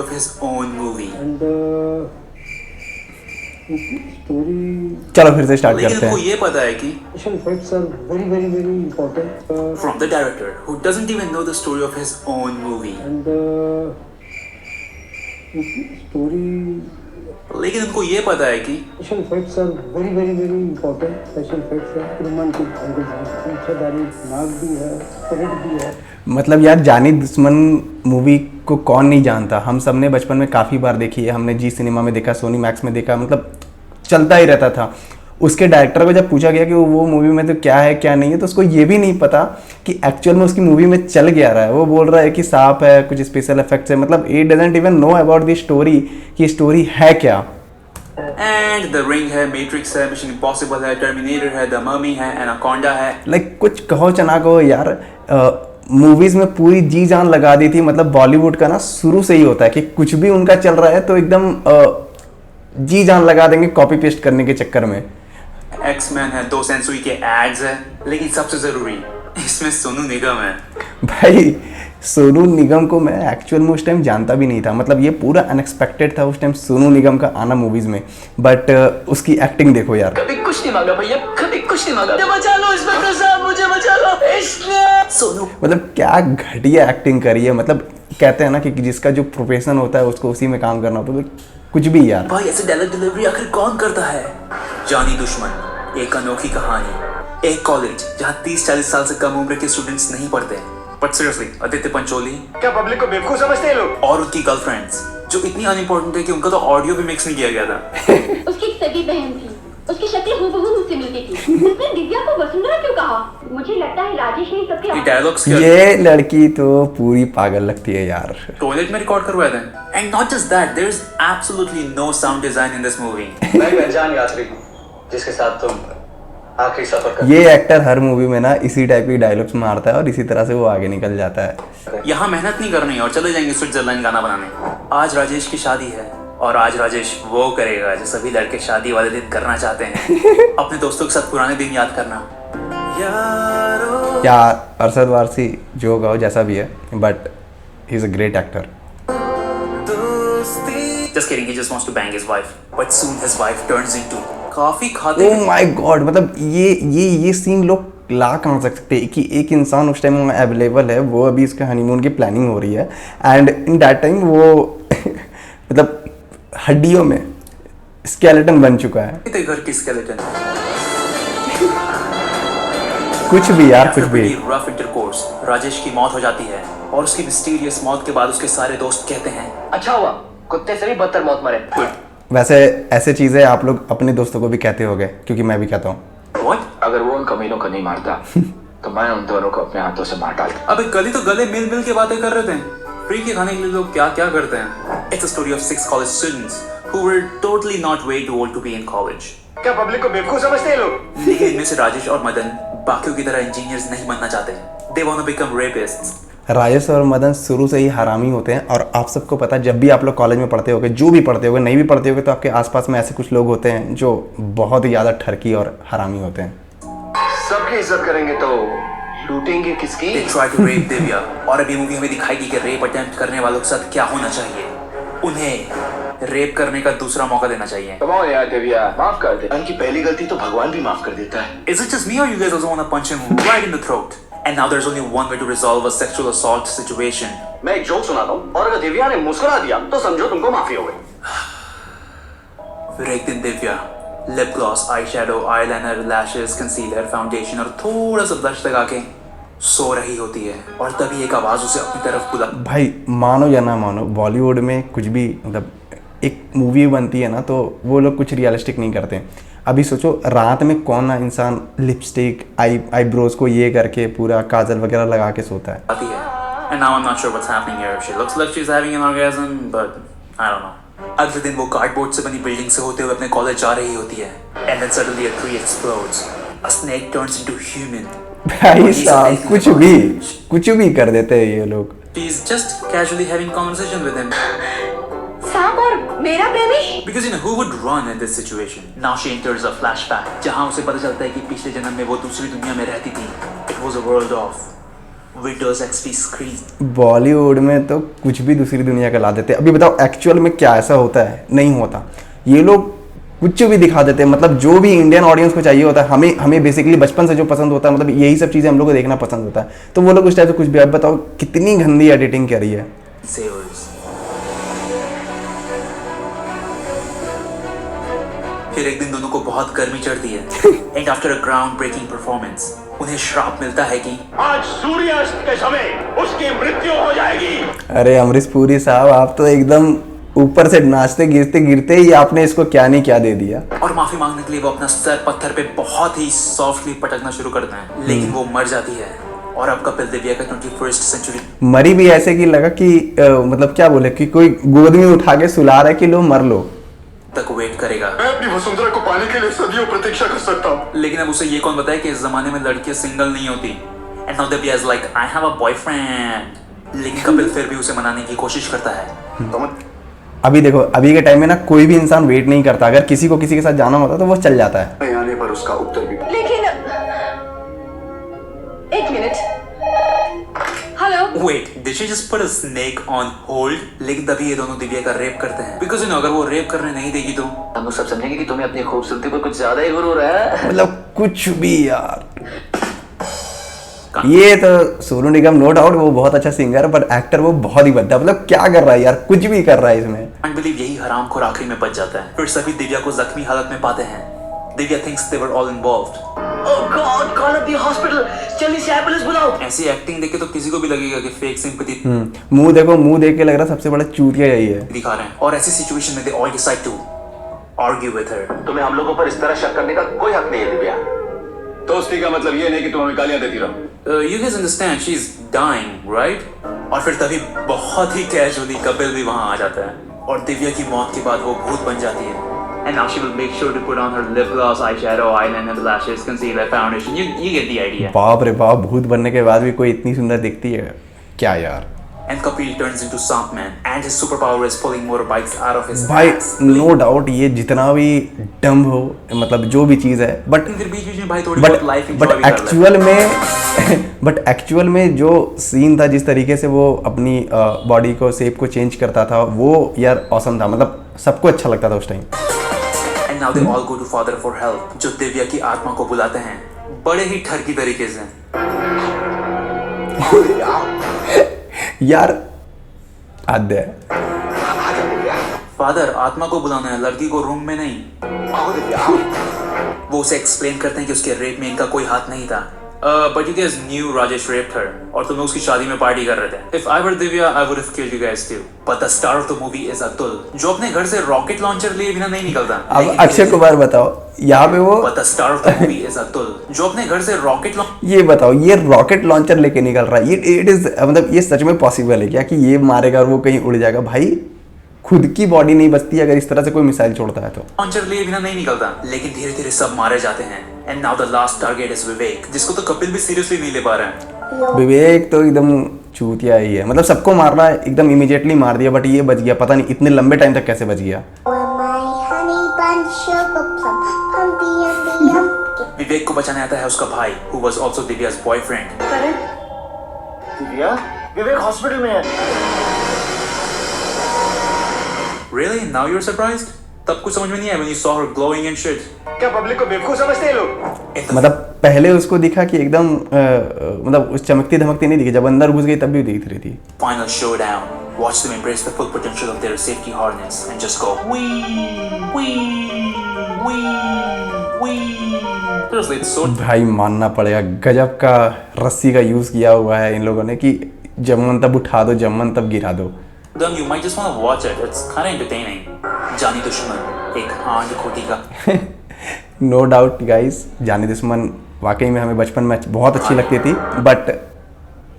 of his own movie. And story. चलो फिर से स्टार्ट लेकिन करते उनको हैं। ये पता है कि Special effects are very important. from the director who doesn't even know the story of his own movie. And story. लेकिन उनको ये पता है कि Special effects are very important. Special effects are romantic. उनको अच्छा डायरेक्ट नाग भी है, स्पिरिट भी है। मतलब यार जानी दुश्मन मूवी को कौन नहीं जानता, हम सब ने बचपन में काफ़ी बार देखी है, हमने जी सिनेमा में देखा, सोनी मैक्स में देखा, मतलब चलता ही रहता था। उसके डायरेक्टर को जब पूछा गया कि वो मूवी में तो क्या है क्या नहीं है, तो उसको ये भी नहीं पता कि एक्चुअल में उसकी मूवी में चल क्या रहा है। वो बोल रहा है कि सांप है, कुछ स्पेशल इफेक्ट्स है, मतलब he doesn't even know about the story कि स्टोरी है क्या। एंड द रिंग है, मैट्रिक्स है, मिशन इम्पॉसिबल है, टर्मिनेटर है, द ममी है, एनाकोंडा है। लाइक कुछ कहो चना कहो यार, मूवीज में पूरी जी जान लगा दी थी। मतलब बॉलीवुड का ना शुरू से ही होता है कि कुछ भी उनका चल रहा है तो एकदम जी जान लगा देंगे कॉपी पेस्ट करने के चक्कर में। एक्समैन है, 2 सेंचुरी के एड्स है, लेकिन सबसे जरूरी इसमें सोनू निगम है। भाई सोनू निगम को मैं एक्चुअल में उस टाइम जानता भी नहीं था, मतलब ये पूरा अनएक्सपेक्टेड था उस टाइम सोनू निगम का आना मूवीज में। बट उसकी एक्टिंग देखो यार, कभी कुछ नहीं मांगा भैया, कभी कुछ नहीं मांगा। मुझे बचा लो इंस्पेक्टर साहब, मुझे बचा लो। इश्क सोनू, मतलब क्या घटिया एक्टिंग करी है। मतलब कहते हैं ना कि जिसका जो प्रोफेशन होता है उसको उसी में काम करना होता है, तो कुछ भी यार। भाई ऐसे डायलॉग डिलीवरी आखिर कौन करता है? जानी दुश्मन एक अनोखी कहानी, एक कॉलेज जहाँ 30-40 साल से कम उम्र के स्टूडेंट्स नहीं पढ़ते, बट सीरियसली आदित्य पंचोली क्या पब्लिक को बेवकूफ समझते हैं लोग? और उनकी गर्लफ्रेंड्स जो इतनी अनइम्पोर्टेंट है कि उनका तो ऑडियो भी मिक्स नहीं किया गया था। उसकी एक सगी बहन थी, उसकी शक्ल हूबहू मुझसे मिलती थी। उसने दिव्या को वसुंधरा क्यों कहा? मुझे लगता है राजेश ने सबके ये डायलॉग्स ये लड़की तो पूरी पागल लगती है यार। टॉयलेट में रिकॉर्ड करवाए थे। And not just that, there is absolutely no sound design in this movie. मैं एक अनजान यात्री हूँ जिसके साथ तुम आखिरी सफर कर। ये एक्टर हर मूवी में ना इसी टाइप की डायलॉग्स मारता है और इसी तरह से वो आगे निकल जाता है। यहाँ मेहनत नहीं करनी और चले जाएंगे स्विट्जरलैंड गाना बनाने। आज राजेश की शादी है और आज राजेश वो करेगा जो सभी लड़के शादी वाले दिन करना चाहते हैं, अपने दोस्तों के साथ पुराने दिन याद करना। यार अरशद वारसी जो कहो जैसा भी है, but he is a great actor. Just kidding, he just wants to bang his wife, but soon his wife turns into काफी खाते ओह माय गॉड, मतलब ये सीन लोग ला कहाँ सकते हैं कि एक इंसान उस टाइम में अवेलेबल है, वो अभी इसके हनीमून की प्लानिंग हो रही है एंड इन दैट टाइम वो मतलब हड्डियों में स्केलेटन बन चुका है। थे घर की skeleton। कुछ भी यार, कुछ After भी। pretty rough intercourse, राजेश की मौत हो जाती है और उसकी मिस्टीरियस मौत के बाद उसके सारे दोस्त कहते हैं अच्छा हुआ कुत्ते से भी बदतर मौत मरे। वैसे ऐसे चीजें आप लोग अपने दोस्तों को भी कहते होगे, क्योंकि मैं भी कहता हूँ। What? अगर वो उन कमीनों को नहीं मारता तो मैं उन दोनों को अपने हाथों से मार डालता। अबे गली तो गले मिल मिल के बातें कर रहे थे। फ्री के खाने के लिए लोग क्या क्या करते हैं। It's a story of 6 college students who were totally not way too old to be in college. क्या पब्लिक को बेवकूफ समझते हैं लोग? लेकिन इनमें से राजेश और मदन बाकियों की तरह इंजीनियर्स नहीं बनना चाहते। They want to become rapists. Rajesh और मदन शुरू से ही हरामी होते हैं और आप सबको पता है, जब भी आप लोग कॉलेज में पढ़ते होगे, जो भी पढ़ते होगे, नहीं भी पढ़ते होगे, तो आपके आसपास में ऐसे कुछ लोग होते हैं जो बहुत ही ज़्यादा ठरकी और हरामी होते हैं। सबकी इज्जत करेंगे तो लूटेंगे किसकी? They try to rape Divya और अभी मूवी हमें दिखाएगी कि रेप अटेम्प्ट करने वालों के साथ क्या होना चाहिए। उन्हें रेप करने का दूसरा मौका देना चाहिए। Come on यार दिव्या, माफ कर दे। उनकी पहली गलती तो भगवान भी माफ कर देता है। Is it just me or you guys also want to punch him right in the throat? And now there's only one way to resolve a sexual assault situation. मैं एक जोक सुनाता हूँ और अगर दिव्या ने मुस्कुरा दिया तो समझो तुमको माफी हो गई। फिर एक दिन Divya lip gloss, eye shadow, eyeliner, lashes, concealer, foundation और थोड़ा सा ब्लश लगा के सो रही होती है और तभी एक आवाज उसे अपनी तरफ बुला। भाई मानो या ना मानो, बॉलीवुड में कुछ भी मतलब एक मूवी बनती है ना, तो वो लोग कुछ रियलिस्टिक नहीं करते। अभी सोचो रात में कौन ना इंसान लिपस्टिक, आईब्रोज को ये करके पूरा काजल वगैरह लगा के सोता है। आती है। And now I'm not sure what's happening here. She looks like she's having an orgasm, but I don't know. अगले दिन वो कार्डबोर्ड से बनी बिल्डिंग से होते हुए अपने कॉलेज जा रही होती है। And then suddenly a tree explodes. A snake turns into human. भाई साहब कुछ भी कर देते हैं ये लोग। She's just casually having conversation with him. सांप और मेरा प्रेमी। Because you know who would run in this situation? Now she enters a flashback, जहाँ उसे पता चलता है कि पिछले जन्म में वो दूसरी दुनिया में रहती थी. It was a world of Windows XP screen. Bollywood में तो कुछ भी दूसरी दुनिया का ला देते हैं। अभी बताओ एक्चुअल में क्या ऐसा होता है? नहीं होता। ये लोग कुछ भी दिखा देते हैं, मतलब जो भी इंडियन ऑडियंस को चाहिए होता है, हमें बेसिकली बचपन से जो पसंद होता है, मतलब यही सब चीज़ें हम लोग को देखना पसंद होता है, तो वो लोग उस टाइप से कुछ भी। अब बताओ कितनी गंदी एडिटिंग करी है। फिर एक दिन दोनों को बहुत गर्मी चढ़ती है and after a ground breaking performance उन्हें श्राप मिलता है कि आज सूर्यास्त के समय उसकी मृत्यु हो जाएगी। अरे अमरीश पुरी साहब, आप तो एकदम ऊपर से नाचते गिरते गिरते ही आपने इसको क्या नहीं क्या दे दिया। और माफी मांगने के लिए वो अपना सर पत्थर पे बहुत ही सॉफ्टली पटकना शुरू करते हैं, लेकिन वो मर जाती है। और अब कपिल देविया का 21st सेंचुरी मरी भी ऐसे कि लगा कि मतलब क्या बोले कि कोई गोद में उठा के सुला रहा है कि लो मर लो तक वेट करेगा। मैं अपनी वसुंधरा को पाने के लिए सदियों प्रतीक्षा कर सकता हूँ। लेकिन अब उसे ये कौन बताए कि इस जमाने में लड़कियां सिंगल नहीं होती। And now Devia is like I have a boyfriend. लेकिन कपिल फिर भी उसे मनाने की कोशिश करता है। अभी देखो, अभी के टाइम में ना कोई भी इंसान वेट नहीं करता। अगर किसी को किसी के साथ जाना होता तो वो चल जाता है। आने पर उसका उत्तर भी। लेकिन एक minute, hello. Wait, did she just put a snake on hold? लेकिन तभी ये दोनों दिव्या का रेप करते हैं। Because you know, अगर वो रेप करने नहीं देगी तो हम लोग सब समझेंगे कि तुम्हें अपनी खूबसूरती पर कुछ ज्यादा ही गुरूर है। मतलब कुछ भी यार। ये तो सोनू निगम नो डाउट वो बहुत अच्छा सिंगर है, पर एक्टर वो बहुत ही बद्दा। मतलब क्या कर रहा है यार, कुछ भी कर रहा है इसमें। I believe यही हरामखोर आखिरी में बच जाता है। फिर सभी दिव्या को जख्मी हालत में पाते हैं। Divya thinks they were all involved. Oh God, call up the hospital. जल्दी से एम्बुलेंस बुलाओ। ऐसी एक्टिंग देख के तो किसी को भी लगेगा कि फेक सिंपैथी मुंह देखो, मुंह देख के लग रहा है सबसे बड़ा चूतिया यही है। दिखा रहे हैं। और ऐसी सिचुएशन में they all decide to argue with her. तुम्हें हम लोगों पर इस तरह शक करने का कोई हक नहीं है दिव्या। दोस्ती का मतलब ये नहीं कि तुम हमें गालियां देती रहो। You guys understand she's dying, right? और फिर तभी बहुत ही कैजुअली कपिल भी वहां आ जाता है और दिव्या की मौत के बाद वो भूत बन जाती है। And now she will make sure to put on her lip gloss, eyeshadow, eyeliner, lashes, concealer, foundation. You get the idea. बाप रे बाप, भूत बनने के बाद भी कोई इतनी सुंदर दिखती है क्या यार। And Kapil turns into Sandman, and his superpower is pulling motorbikes out of his भाई ass. नो डाउट ये जितना भी डम्ब हो, मतलब जो भी चीज़ है, बट फिर बीच में भाई थोड़ी बहुत लाइफ एंजॉय भी कर बट एक्चुअल में जो सीन था, जिस तरीके से वो अपनी बॉडी को शेप को चेंज करता था, वो यार ऑसम था। मतलब सबको अच्छा लगता था उस time. And now they all go to father for help, जो दिव्या की आत्मा को बुलाते हैं बड़े ही ठरकी तरीके से। यार आद्य फादर आत्मा को बुलाना है, लड़की को रूम में नहीं। वो उसे एक्सप्लेन करते हैं कि उसके रेप में इनका कोई हाथ नहीं था। But you guys knew Rajesh raped her, और तुम लोग उसकी शादी में पार्टी कर रहे थे। If I were Divya, I would have killed you guys too. But the star of the movie is Atul, जो अपने घर से रॉकेट लॉन्चर लिए बिना नहीं निकलता। अब अक्षय कुमार बताओ, यहाँ पे वो But the star of the movie is Atul, जो अपने घर से रॉकेट ये बताओ, ये रॉकेट लॉन्चर लेके निकल रहा है। ये इट इज मतलब ये सच में पॉसिबल है क्या कि ये मारेगा और वो कहीं उड़ जाएगा? भाई खुद की बॉडी नहीं बचती अगर इस तरह से कोई मिसाइल छोड़ता है तो। लॉन्चर लिए बिना नहीं निकलता, लेकिन धीरे धीरे सब मारे जाते हैं। And now the last target is Vivek, जिसको तो कपिल भी सीरियसली नहीं ले पा रहा है। विवेक तो एकदम चूतिया ही है, मतलब सबको मारना है, एकदम इमीडिएटली मार दिया, बट ये बच गया। पता नहीं इतने लंबे टाइम तक कैसे बच गया। विवेक को बचाने आता है उसका भाई, who was also Divya's boyfriend. Divya, Vivek hospital में है। Really? Now you're surprised? तब कुछ समझ में नहीं आया when you saw her glowing and shit. क्या पब्लिक को बेवकूफ समझते हैं लोग? मतलब पहले उसको दिखा कि एकदम मतलब उस चमकती धमकती नहीं दिखी, जब अंदर घुस गई तब भी दिख रही थी। Final showdown. Watch them embrace the full potential of their safety harness and just go wee wee wee wee. Seriously, it's so. भाई मानना पड़ेगा, गजब का रस्सी का यूज किया हुआ है इन लोगों ने कि जमन तब उठा दो, जमन तब गिरा दो। Then you might just want to watch it. It's kind of entertaining. जानी दुश्मन, एक हांड खोटी का। नो डाउट गाइस, जानी दुश्मन वाकई में हमें बचपन में बहुत अच्छी लगती थी, बट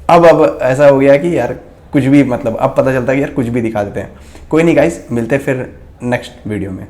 अब ऐसा हो गया कि यार कुछ भी, मतलब अब पता चलता है कि यार कुछ भी दिखा देते हैं। कोई नहीं गाइस, मिलते हैं फिर नेक्स्ट वीडियो में।